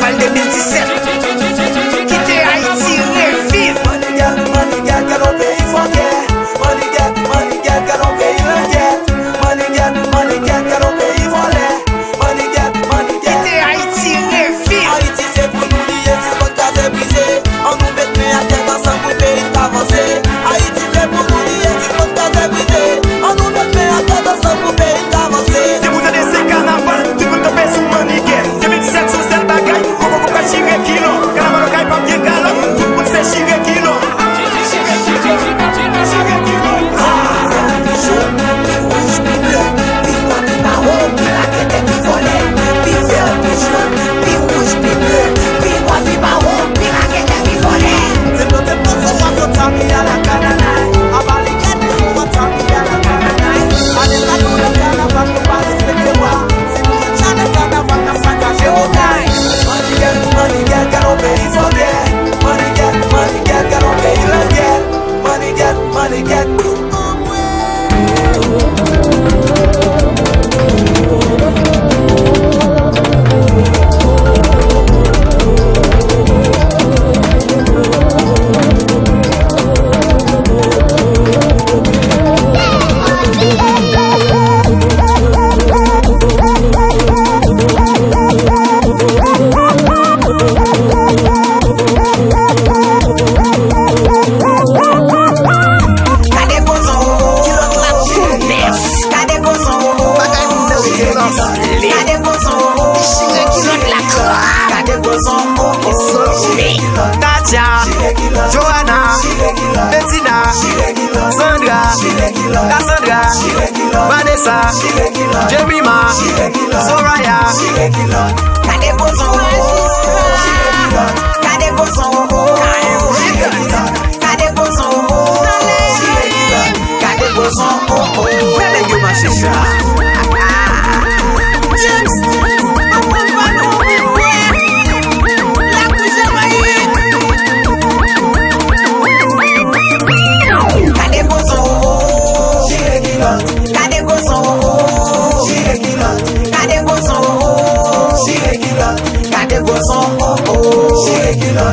Carnaval 2017. Quitter Haïti, revive. Money get, got on pays for get. Money get, got on pays for get. Money get, got on pays for let. Money get. Quitter Haïti, revive. Haïti c'est pour nous lier, si notre cas est brisé. On nous met main à terre ensemble pour pays avancer. Haïti c'est pour nous lier, si notre cas est brisé. On nous met main à terre ensemble pour pays avancer. Si vous avez ces carnaval, tu peux tomber sous Money Get. 2017 sur cette bagaille, on va chirer kilo. Carnaval au caille pas bien galop, tout le monde sait chirer kilo. Money get. Katia, Johanna, Bettina, Sandra, Cassandra, Vanessa, Jemima, Soraya.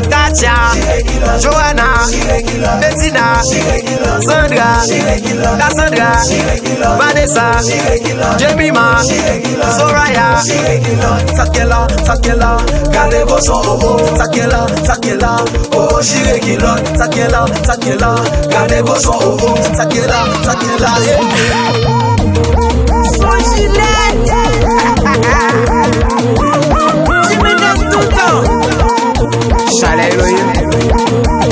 Katia, Johanna, Bettina, Sandra, Cassandra, Vanessa, Jemima, Soraya. Sakela, gardez vos sons, Sakela, oh, Sakela, gardez vos sons, Sakela. Son gilet, tu me donnes tout le temps. Chalet Elohim,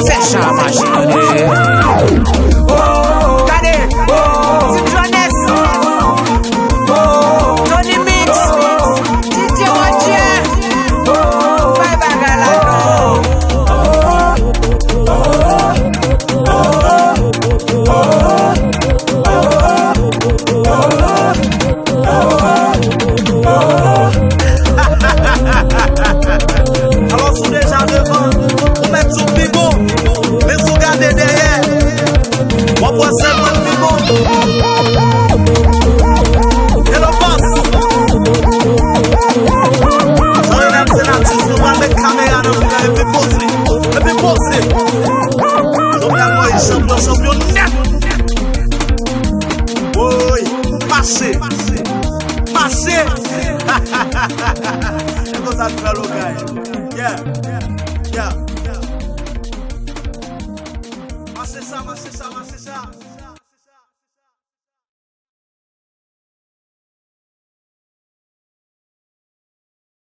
fais ça machine. Oh, Kade, Citroness, Tony Mix, DJ Roger, Bye Bagalado. Alors sous déjà devant, on met sous bigot, mais sous garder derrière. On voit seulement le bigot. Et le boss. J'en ai c'est là, tu vois avec caméra dans le et puis poser. Donc là, moi, champion net. Oui, passé. C'est comme ça que tu fais le gars. Yeah. Mas c'est ça.